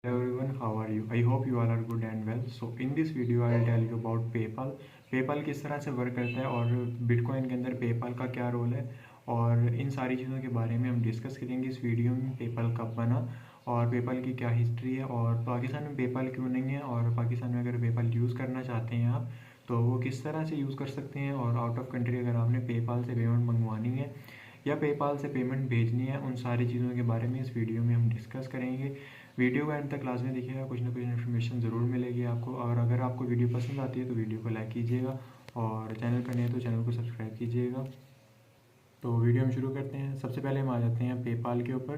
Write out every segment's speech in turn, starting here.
Hello everyone, how are you? I hope you all are good and well. So in this video I will tell you about PayPal. PayPal किस तरह से work करता है और bitcoin के अंदर PayPal का क्या रोल है और इन सारी चीज़ों के बारे में हम डिस्कस करेंगे इस वीडियो में। PayPal कब बना और PayPal की क्या हिस्ट्री है और पाकिस्तान में PayPal क्यों नहीं है और पाकिस्तान में अगर PayPal यूज़ करना चाहते हैं आप तो वो किस तरह से यूज़ कर सकते हैं और आउट ऑफ कंट्री अगर आपने PayPal से पेमेंट मंगवानी है या पेपाल से पेमेंट भेजनी है, उन सारी चीज़ों के बारे में इस वीडियो में हम डिस्कस करेंगे। वीडियो को एंड तक क्लास में देखिएगा, कुछ ना कुछ इन्फॉर्मेशन ज़रूर मिलेगी आपको। और अगर आपको वीडियो पसंद आती है तो वीडियो को लाइक कीजिएगा और चैनल पर नए हैं तो चैनल को सब्सक्राइब कीजिएगा। तो वीडियो हम शुरू करते हैं। सबसे पहले हम आ जाते हैं पेपाल के ऊपर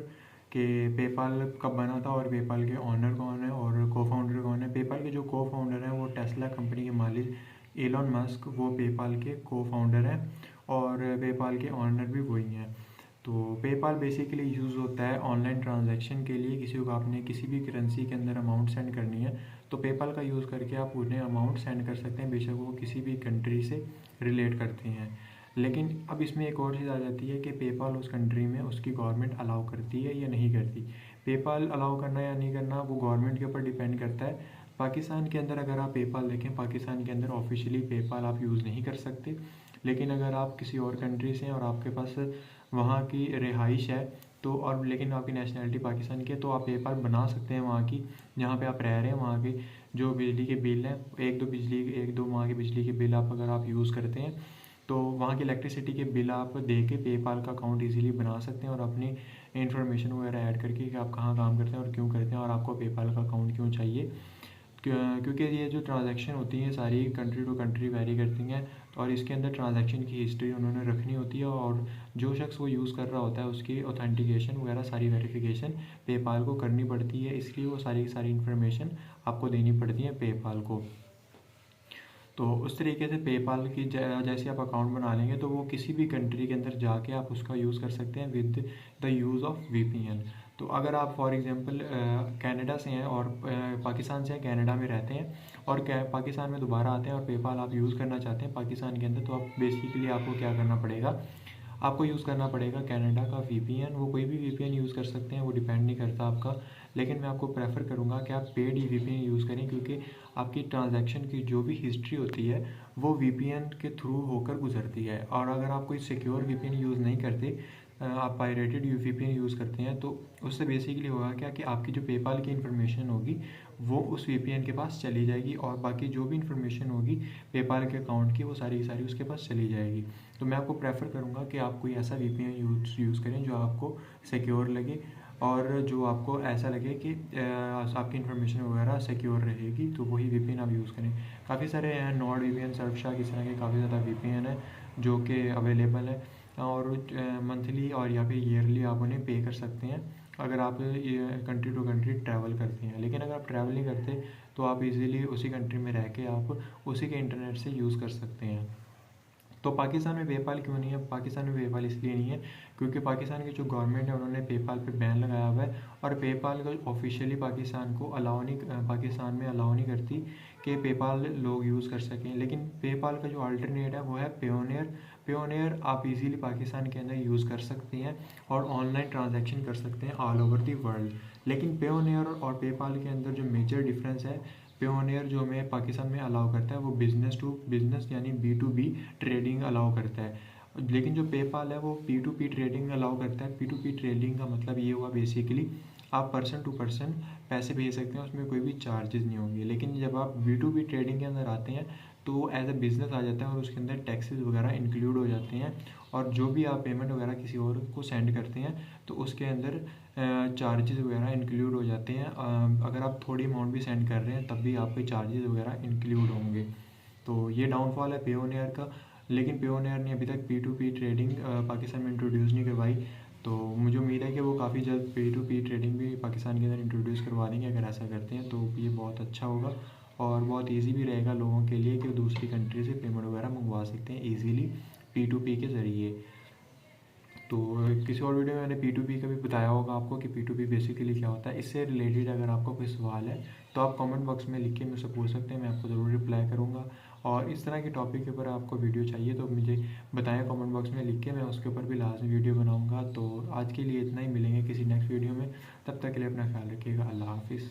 कि पेपाल कब बना था और पेपाल के ऑनर कौन है और को फाउंडर कौन है। पेपाल के जो को फाउंडर हैं वो टेस्ला कंपनी के मालिक एलन मस्क, वो पेपाल के को फाउंडर हैं और पेपाल के ऑनर भी वही हैं। तो पेपाल बेसिकली यूज़ होता है ऑनलाइन ट्रांजैक्शन के लिए। किसी को आपने किसी भी करेंसी के अंदर अमाउंट सेंड करनी है तो पेपाल का यूज़ करके आप उन्हें अमाउंट सेंड कर सकते हैं, बेशक वो किसी भी कंट्री से रिलेट करते हैं। लेकिन अब इसमें एक और चीज़ आ जाती है कि पेपाल उस कंट्री में उसकी गवर्नमेंट अलाउ करती है या नहीं करती। पेपाल अलाउ करना या नहीं करना वो गवर्नमेंट के ऊपर डिपेंड करता है। पाकिस्तान के अंदर अगर आप पेपाल देखें, पाकिस्तान के अंदर ऑफिशियली पेपाल आप यूज़ नहीं कर सकते। लेकिन अगर आप किसी और कंट्री से हैं और आपके पास वहाँ की रिहाइश है तो और लेकिन आपकी नेशनलिटी पाकिस्तान की है तो आप पेपाल बना सकते हैं वहाँ की, जहाँ पे आप रह रहे हैं वहाँ के जो बिजली के बिल हैं, एक दो माह के बिजली के बिल आप अगर आप यूज़ करते हैं तो वहाँ की इलेक्ट्रिसिटी के बिल आप दे के पेपाल का अकाउंट इजीली बना सकते हैं और अपनी इन्फॉर्मेशन वगैरह ऐड करके कि आप कहाँ काम करते हैं और क्यों करते हैं और आपको पेपाल का अकाउंट क्यों चाहिए। क्योंकि ये जो ट्रांजैक्शन होती हैं सारी कंट्री टू कंट्री वेरी करती हैं और इसके अंदर ट्रांजैक्शन की हिस्ट्री उन्होंने रखनी होती है और जो शख्स वो यूज़ कर रहा होता है उसकी ऑथेंटिकेशन वगैरह सारी वेरिफिकेशन पेपाल को करनी पड़ती है, इसलिए वो सारी की सारी इन्फॉर्मेशन आपको देनी पड़ती है पेपाल को। तो उस तरीके से पेपाल की जैसे आप अकाउंट बना लेंगे तो वो किसी भी कंट्री के अंदर जाके आप उसका यूज़ कर सकते हैं with the use of VPN. तो अगर आप फॉर एग्जांपल कनाडा से हैं और पाकिस्तान से हैं, कनाडा में रहते हैं और पाकिस्तान में दोबारा आते हैं और पेपाल आप यूज़ करना चाहते हैं पाकिस्तान के अंदर, तो आप बेसिकली आपको क्या करना पड़ेगा, आपको यूज़ करना पड़ेगा कनाडा का वीपीएन। वो कोई भी वीपीएन यूज़ कर सकते हैं, वो डिपेंड नहीं करता आपका, लेकिन मैं आपको प्रेफर करूँगा कि आप पेड ही वीपीएन यूज़ करें क्योंकि आपकी ट्रांजैक्शन की जो भी हिस्ट्री होती है वो वीपीएन के थ्रू होकर गुजरती है। और अगर आप कोई सिक्योर वीपीएन यूज़ नहीं करते, आप पायरेटेड वीपीएन यूज़ करते हैं तो उससे बेसिकली होगा क्या कि आपकी जो पेपाल की इन्फॉर्मेशन होगी वो उस वीपीएन के पास चली जाएगी और बाकी जो भी इन्फॉर्मेशन होगी पेपाल के अकाउंट की वो सारी की सारी उसके पास चली जाएगी। तो मैं आपको प्रेफर करूँगा कि आप कोई ऐसा वीपीएन यूज़ करें जो आपको सिक्योर लगे और जो आपको ऐसा लगे कि आपकी इन्फॉर्मेशन वगैरह सिक्योर रहेगी, तो वही वीपीएन आप यूज़ करें। काफ़ी सारे हैं, नॉर्ड वीपीएन, सर्फशार्क, इस तरह के काफ़ी ज़्यादा वीपीएन है जो कि अवेलेबल है और मंथली और या फिर ईयरली आप उन्हें पे कर सकते हैं अगर आप कंट्री टू कंट्री ट्रैवल करते हैं। लेकिन अगर आप ट्रैवल नहीं करते तो आप इजीली उसी कंट्री में रह के आप उसी के इंटरनेट से यूज़ कर सकते हैं। तो पाकिस्तान में पेपाल क्यों नहीं है? पाकिस्तान में पेपाल इसलिए नहीं है क्योंकि पाकिस्तान की जो गवर्नमेंट है उन्होंने पेपाल पे बैन लगाया हुआ है और पेपाल का ऑफिशियली पाकिस्तान में अलाउ नहीं करती कि पेपाल लोग यूज़ कर सकें। लेकिन पेपाल का जो अल्टरनेट है वो है पेयोनियर। पेयोनियर आप इजीली पाकिस्तान के अंदर यूज़ कर सकते हैं और ऑनलाइन ट्रांजैक्शन कर सकते हैं ऑल ओवर दी वर्ल्ड। लेकिन पेयोनियर और पेपाल के अंदर जो मेजर डिफरेंस है, पेयोनियर जो हमें पाकिस्तान में अलाउ करता है वो बिज़नेस टू बिज़नेस यानी B2B ट्रेडिंग अलाउ करता है, लेकिन जो पेपाल है वो P2P ट्रेडिंग अलाउ करता है। P2P ट्रेडिंग का मतलब ये हुआ बेसिकली आप पर्सन टू पर्सन पैसे भेज सकते हैं, उसमें कोई भी चार्जेस नहीं होंगे। लेकिन जब आप B2B ट्रेडिंग के अंदर आते हैं तो एज अ बिज़नेस आ जाता है और उसके अंदर टैक्सेस वगैरह इंक्लूड हो जाते हैं और जो भी आप पेमेंट वगैरह किसी और को सेंड करते हैं तो उसके अंदर चार्जेस वगैरह इंक्लूड हो जाते हैं। अगर आप थोड़ी अमाउंट भी सेंड कर रहे हैं तब भी आपके चार्जेस वगैरह इंक्लूड होंगे। तो ये डाउनफॉल है पेयोनियर का। लेकिन पेयोनियर ने अभी तक P2P ट्रेडिंग पाकिस्तान में इंट्रोड्यूस नहीं करवाई, तो मुझे उम्मीद है कि वो काफ़ी जल्द P2P ट्रेडिंग भी पाकिस्तान के अंदर इंट्रोड्यूस करवा देंगे। अगर ऐसा करते हैं तो ये बहुत अच्छा होगा और बहुत ईजी भी रहेगा लोगों के लिए कि दूसरी कंट्री से पेमेंट वगैरह मंगवा सकते हैं ईजीली P2P के ज़रिए। तो किसी और वीडियो में मैंने P2P का भी बताया होगा आपको कि P2P बेसिकली क्या होता है। इससे रिलेटेड अगर आपको कोई सवाल है तो आप कमेंट बॉक्स में लिख के मुझसे पूछ सकते हैं, मैं आपको ज़रूर रिप्लाई करूँगा। और इस तरह के टॉपिक के ऊपर आपको वीडियो चाहिए तो मुझे बताएं कमेंट बॉक्स में लिख के, मैं उसके ऊपर भी लाजमी वीडियो बनाऊँगा। तो आज के लिए इतना ही, मिलेंगे किसी नेक्स्ट वीडियो में, तब तक के लिए अपना ख्याल रखिएगा। अल्लाह हाफिज़।